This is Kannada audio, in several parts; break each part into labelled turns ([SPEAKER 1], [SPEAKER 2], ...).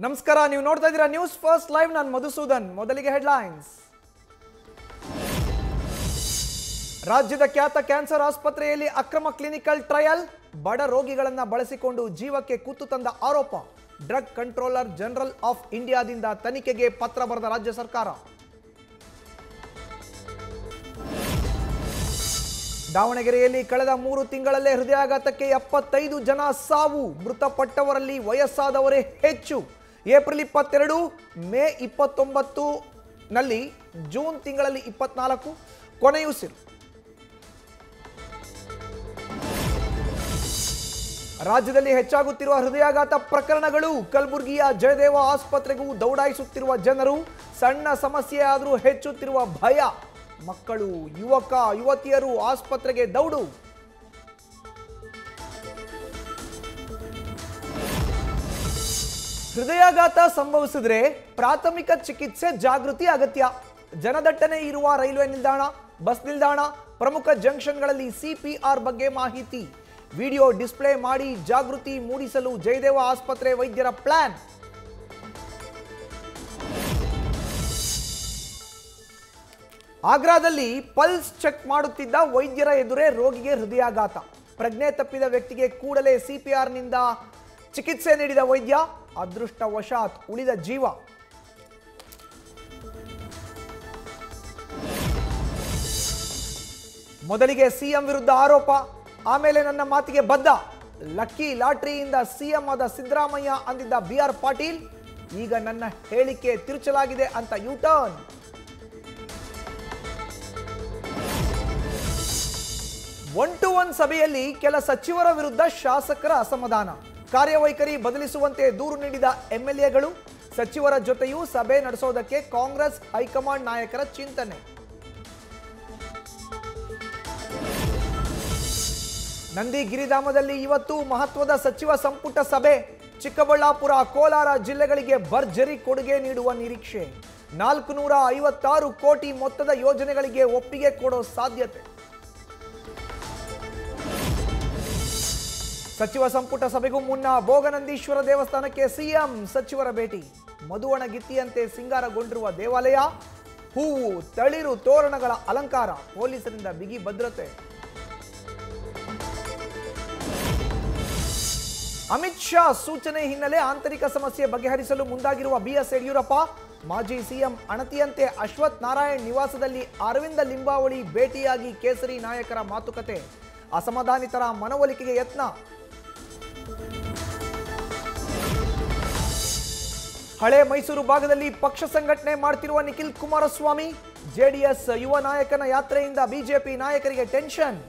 [SPEAKER 1] ನಮಸ್ಕಾರ, ನೀವು ನೋಡ್ತಾ ಇದ್ದೀರಾ ನ್ಯೂಸ್ ಫಸ್ಟ್ ಲೈವ್. ನಾನು ಮಧುಸೂದನ್. ಮೊದಲಿಗೆ ಹೆಡ್ಲೈನ್ಸ್. ರಾಜ್ಯದ ಖ್ಯಾತ ಕ್ಯಾನ್ಸರ್ ಆಸ್ಪತ್ರೆಯಲ್ಲಿ ಅಕ್ರಮ ಕ್ಲಿನಿಕಲ್ ಟ್ರಯಲ್, ಬಡ ರೋಗಿಗಳನ್ನು ಬಳಸಿಕೊಂಡು ಜೀವಕ್ಕೆ ಕುತ್ತು ತಂದ ಆರೋಪ. ಡ್ರಗ್ ಕಂಟ್ರೋಲರ್ ಜನರಲ್ ಆಫ್ ಇಂಡಿಯಾದಿಂದ ತನಿಖೆಗೆ ಪತ್ರ ಬರೆದ ರಾಜ್ಯ ಸರ್ಕಾರ. ದಾವಣಗೆರೆಯಲ್ಲಿ ಕಳೆದ 3 ತಿಂಗಳಲ್ಲೇ ಹೃದಯಾಘಾತಕ್ಕೆ 75 ಜನ ಸಾವು. ಮೃತಪಟ್ಟವರಲ್ಲಿ ವಯಸ್ಸಾದವರೇ ಹೆಚ್ಚು. ಏಪ್ರಿಲ್ 22, ಮೇ 29 ನಲ್ಲಿ, ಜೂನ್ ತಿಂಗಳಲ್ಲಿ 24 ಕೊನೆಯುಸಿರು. ರಾಜ್ಯದಲ್ಲಿ ಹೆಚ್ಚಾಗುತ್ತಿರುವ ಹೃದಯಾಘಾತ ಪ್ರಕರಣಗಳು. ಕಲಬುರಗಿಯ ಜಯದೇವ ಆಸ್ಪತ್ರೆಗೂ ದೌಡಾಯಿಸುತ್ತಿರುವ ಜನರು. ಸಣ್ಣ ಸಮಸ್ಯೆ ಆದರೂ ಹೆಚ್ಚುತ್ತಿರುವ ಭಯ. ಮಕ್ಕಳು, ಯುವಕ ಯುವತಿಯರು ಆಸ್ಪತ್ರೆಗೆ ದೌಡು. ಹೃದಯಾಘಾತ ಸಂಭವಿಸಿದ್ರೆ ಪ್ರಾಥಮಿಕ ಚಿಕಿತ್ಸೆ ಜಾಗೃತಿ ಅಗತ್ಯ. ಜನದಟ್ಟಣೆ ಇರುವ ರೈಲ್ವೆ ನಿಲ್ದಾಣ, ಬಸ್ ನಿಲ್ದಾಣ, ಪ್ರಮುಖ ಜಂಕ್ಷನ್ಗಳಲ್ಲಿ ಸಿಪಿಆರ್ ಬಗ್ಗೆ ಮಾಹಿತಿ, ವಿಡಿಯೋ ಡಿಸ್ಪ್ಲೇ ಮಾಡಿ ಜಾಗೃತಿ ಮೂಡಿಸಲು ಜಯದೇವ ಆಸ್ಪತ್ರೆ ವೈದ್ಯರ ಪ್ಲಾನ್. ಆಗ್ರಾದಲ್ಲಿ ಪಲ್ಸ್ ಚೆಕ್ ಮಾಡುತ್ತಿದ್ದ ವೈದ್ಯರ ಎದುರೇ ರೋಗಿಗೆ ಹೃದಯಾಘಾತ. ಪ್ರಜ್ಞೆ ತಪ್ಪಿದ ವ್ಯಕ್ತಿಗೆ ಕೂಡಲೇ ಸಿಪಿಆರ್ನಿಂದ ಚಿಕಿತ್ಸೆ ನೀಡಿದ ವೈದ್ಯ. ಅದೃಷ್ಟವಶಾತ್ ಉಳಿದ ಜೀವ. ಮೊದಲಿಗೆ ಸಿಎಂ ವಿರುದ್ಧ ಆರೋಪ, ಆಮೇಲೆ ನನ್ನ ಮಾತಿಗೆ ಬದ್ಧ. ಲಕ್ಕಿ ಲಾಟರಿಯಿಂದ ಸಿಎಂ ಆದ ಸಿದ್ದರಾಮಯ್ಯ ಅಂದಿದ್ದ ಬಿಆರ್ ಪಾಟೀಲ್, ಈಗ ನನ್ನ ಹೇಳಿಕೆ ತಿರುಚಲಾಗಿದೆ ಅಂತ ಯೂಟರ್ನ್. ಒನ್ ಟು ಒನ್ ಸಭೆಯಲ್ಲಿ ಕೆಲ ಸಚಿವರ ವಿರುದ್ಧ ಶಾಸಕರ ಅಸಮಾಧಾನ. ಕಾರ್ಯವೈಖರಿ ಬದಲಿಸುವಂತೆ ದೂರು ನೀಡಿದ ಎಂಎಲ್ಎಗಳು. ಸಚಿವರ ಜೊತೆಯೂ ಸಭೆ ನಡೆಸೋದಕ್ಕೆ ಕಾಂಗ್ರೆಸ್ ಹೈಕಮಾಂಡ್ ನಾಯಕರ ಚಿಂತನೆ. ನಂದಿಗಿರಿಧಾಮದಲ್ಲಿ ಇವತ್ತು ಮಹತ್ವದ ಸಚಿವ ಸಂಪುಟ ಸಭೆ. ಚಿಕ್ಕಬಳ್ಳಾಪುರ, ಕೋಲಾರ ಜಿಲ್ಲೆಗಳಿಗೆ ಭರ್ಜರಿ ಕೊಡುಗೆ ನೀಡುವ ನಿರೀಕ್ಷೆ. 456 ಕೋಟಿ ಮೊತ್ತದ ಯೋಜನೆಗಳಿಗೆ ಒಪ್ಪಿಗೆ ಕೊಡೋ ಸಾಧ್ಯತೆ. ಸಚಿವ ಸಂಪುಟ ಸಭೆಗೂ ಮುನ್ನ ಭೋಗನಂದೀಶ್ವರ ದೇವಸ್ಥಾನಕ್ಕೆ ಸಿಎಂ ಸಚಿವರ ಭೇಟಿ. ಮಧುವಣಗಿತ್ತಿಯಂತೆ ಸಿಂಗಾರಗೊಂಡಿರುವ ದೇವಾಲಯ. ಹೂವು, ತಳಿರು, ತೋರಣಗಳ ಅಲಂಕಾರ. ಪೊಲೀಸರಿಂದ ಬಿಗಿ ಭದ್ರತೆ. ಅಮಿತ್ ಶಾ ಸೂಚನೆ ಹಿನ್ನೆಲೆ ಆಂತರಿಕ ಸಮಸ್ಯೆ ಬಗೆಹರಿಸಲು ಮುಂದಾಗಿರುವ ಬಿಎಸ್ ಯಡಿಯೂರಪ್ಪ. ಮಾಜಿ ಸಿಎಂ ಅಣತಿಯಂತೆ ಅಶ್ವಥ್ ನಾರಾಯಣ್ ನಿವಾಸದಲ್ಲಿ ಅರವಿಂದ ಲಿಂಬಾವಳಿ ಭೇಟಿಯಾಗಿ ಕೇಸರಿ ನಾಯಕರ ಮಾತುಕತೆ. ಅಸಮಾಧಾನಿತರ ಮನವೊಲಿಕೆಗೆ ಯತ್ನ. ಹಳೆ ಮೈಸೂರು ಭಾಗದಲ್ಲಿ ಪಕ್ಷ ಸಂಘಟನೆ ಮಾಡ್ತಿರುವ ನಿಖಿಲ್ ಕುಮಾರಸ್ವಾಮಿ. ಜೆಡಿಎಸ್ ಯುವ ನಾಯಕನ ಯಾತ್ರೆಯಿಂದ ಬಿಜೆಪಿ ನಾಯಕರಿಗೆ ಟೆನ್ಷನ್.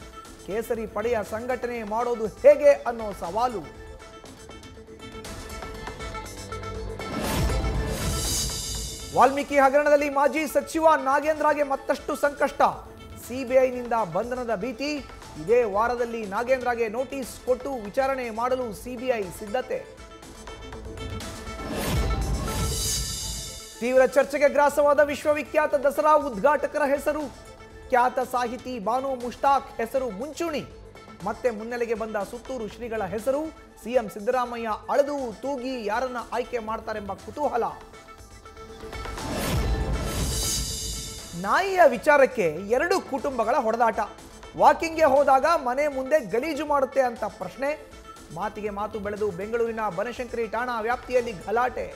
[SPEAKER 1] ಕೇಸರಿ ಪಡೆಯ ಸಂಘಟನೆ ಮಾಡೋದು ಹೇಗೆ ಅನ್ನೋ ಸವಾಲು. ವಾಲ್ಮೀಕಿ ಹಗರಣದಲ್ಲಿ ಮಾಜಿ ಸಚಿವ ನಾಗೇಂದ್ರಗೆ ಮತ್ತಷ್ಟು ಸಂಕಷ್ಟ. ಸಿಬಿಐನಿಂದ ಬಂಧನದ ಭೀತಿ. ಇದೇ ವಾರದಲ್ಲಿ ನಾಗೇಂದ್ರಗೆ ನೋಟಿಸ್ ಕೊಟ್ಟು ವಿಚಾರಣೆ ಮಾಡಲು ಸಿಬಿಐ ಸಿದ್ಧತೆ. ತೀವ್ರ ಚರ್ಚೆಗೆ ಗ್ರಾಸವಾದ ವಿಶ್ವವಿಖ್ಯಾತ ದಸರಾ ಉದ್ಘಾಟಕರ ಹೆಸರು. ಖ್ಯಾತ ಸಾಹಿತಿ ಬಾನು ಮುಷ್ತಾಕ್ ಹೆಸರು ಮುಂಚೂಣಿ. ಮತ್ತೆ ಮುನ್ನೆಲೆಗೆ ಬಂದ ಸುತ್ತೂರು ಶ್ರೀಗಳ ಹೆಸರು. ಸಿಎಂ ಸಿದ್ದರಾಮಯ್ಯ ಅಳೆದು ತೂಗಿ ಯಾರನ್ನ ಆಯ್ಕೆ ಮಾಡ್ತಾರೆಂಬ ಕುತೂಹಲ. ನಾಯಿಯ ವಿಚಾರಕ್ಕೆ 2 ಕುಟುಂಬಗಳ ಹೊಡೆದಾಟ. ವಾಕಿಂಗ್ಗೆ ಹೋದಾಗ ಮನೆ ಮುಂದೆ ಗಲೀಜು ಮಾಡುತ್ತೆ ಅಂತ ಪ್ರಶ್ನೆ. ಮಾತಿಗೆ ಮಾತು ಬೆಳೆದು ಬೆಂಗಳೂರಿನ ಬನಶಂಕರಿ ಠಾಣಾ ವ್ಯಾಪ್ತಿಯಲ್ಲಿ ಗಲಾಟೆ.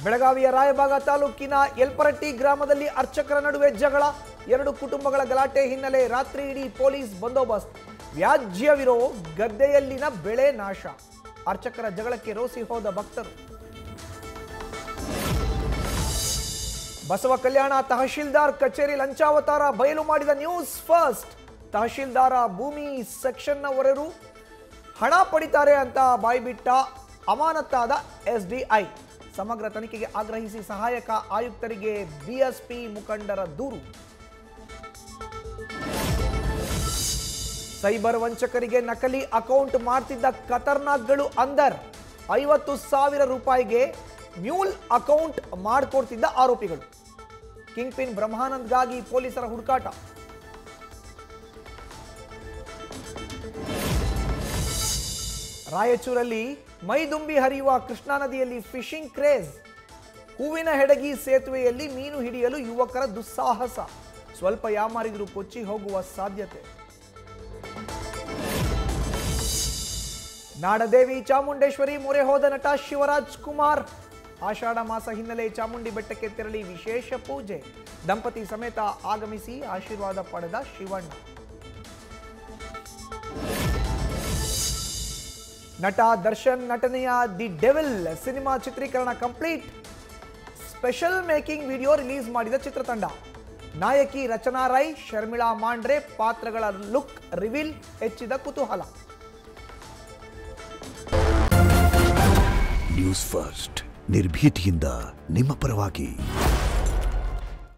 [SPEAKER 1] ಬೆಳಗಾವಿಯ ರಾಯಬಾಗ ತಾಲೂಕಿನ ಯಲ್ಪರಟ್ಟಿ ಗ್ರಾಮದಲ್ಲಿ ಅರ್ಚಕರ ನಡುವೆ ಜಗಳ. 2 ಕುಟುಂಬಗಳ ಗಲಾಟೆ ಹಿನ್ನೆಲೆ ರಾತ್ರಿ ಇಡೀ ಪೊಲೀಸ್ ಬಂದೋಬಸ್ತ್. ವ್ಯಾಜ್ಯವಿರೋ ಗದ್ದೆಯಲ್ಲಿನ ಬೆಳೆ ನಾಶ. ಅರ್ಚಕರ ಜಗಳಕ್ಕೆ ರೋಸಿ ಹೋದ ಭಕ್ತರು. ಬಸವ ಕಲ್ಯಾಣ ತಹಶೀಲ್ದಾರ್ ಕಚೇರಿ ಲಂಚಾವತಾರ ಬಯಲು ಮಾಡಿದ ನ್ಯೂಸ್ ಫಸ್ಟ್. ತಹಶೀಲ್ದಾರ ಭೂಮಿ ಸೆಕ್ಷನ್ನವರರು ಹಣ ಪಡಿತಾರೆ ಅಂತ ಬಾಯ್ಬಿಟ್ಟ ಅಮಾನತಾದ ಎಸ್ಡಿಐ. ಸಮಗ್ರ ತನಿಖೆಗೆ ಆಗ್ರಹಿಸಿ ಸಹಾಯಕ ಆಯುಕ್ತರಿಗೆ ಬಿಎಸ್ಪಿ ಮುಖಂಡರ ದೂರು. ಸೈಬರ್ ವಂಚಕರಿಗೆ ನಕಲಿ ಅಕೌಂಟ್ ಮಾಡ್ತಿದ್ದ ಖತರ್ನಾಕ್ಗಳು ಅಂದರ್. 50,000 ರೂಪಾಯಿಗೆ ಮ್ಯೂಲ್ ಅಕೌಂಟ್ ಮಾಡಿಕೊಡ್ತಿದ್ದ ಆರೋಪಿಗಳು. ಕಿಂಗ್ ಪಿನ್ ಬ್ರಹ್ಮಾನಂದ್ಗಾಗಿ ಪೊಲೀಸರ ಹುಡುಕಾಟ. ರಾಯಚೂರಲ್ಲಿ ಮೈದುಂಬಿ ಹರಿಯುವ ಕೃಷ್ಣಾ ನದಿಯಲ್ಲಿ ಫಿಶಿಂಗ್ ಕ್ರೇಜ್. ಹೂವಿನ ಹೆಡಗಿ ಸೇತುವೆಯಲ್ಲಿ ಮೀನು ಹಿಡಿಯಲು ಯುವಕರ ದುಸ್ಸಾಹಸ. ಸ್ವಲ್ಪ ಯಾಮಾರಿದ್ರು ಕೊಚ್ಚಿ ಹೋಗುವ ಸಾಧ್ಯತೆ. ನಾಡದೇವಿ ಚಾಮುಂಡೇಶ್ವರಿ ಮೊರೆ ಹೋದ ನಟ ಶಿವರಾಜ್ ಕುಮಾರ್. ಆಷಾಢ ಮಾಸ ಹಿನ್ನೆಲೆ ಚಾಮುಂಡಿ ಬೆಟ್ಟಕ್ಕೆ ತೆರಳಿ ವಿಶೇಷ ಪೂಜೆ. ದಂಪತಿ ಸಮೇತ ಆಗಮಿಸಿ ಆಶೀರ್ವಾದ ಪಡೆದ ಶಿವಣ್ಣ. ನಟ ದರ್ಶನ್ ನಟನೆಯ ದಿ ಡೆವಿಲ್ ಸಿನಿಮಾ ಚಿತ್ರೀಕರಣ complete. Special making video release ಮಾಡಿದ ಚಿತ್ರತಂಡ. ನಾಯಕಿ ರಚನಾ ರೈ, ಶರ್ಮಿಳಾ ಮಾಂಡ್ರೆ ಪಾತ್ರಗಳ ಲುಕ್ ರಿವೀಲ್ ಹೆಚ್ಚಿದ ಕುತೂಹಲ.
[SPEAKER 2] ನ್ಯೂಸ್ ಫಸ್ಟ್ ನಿರ್ಭೀತಿಯಿಂದ ನಿಮ್ಮ ಪರವಾಗಿ.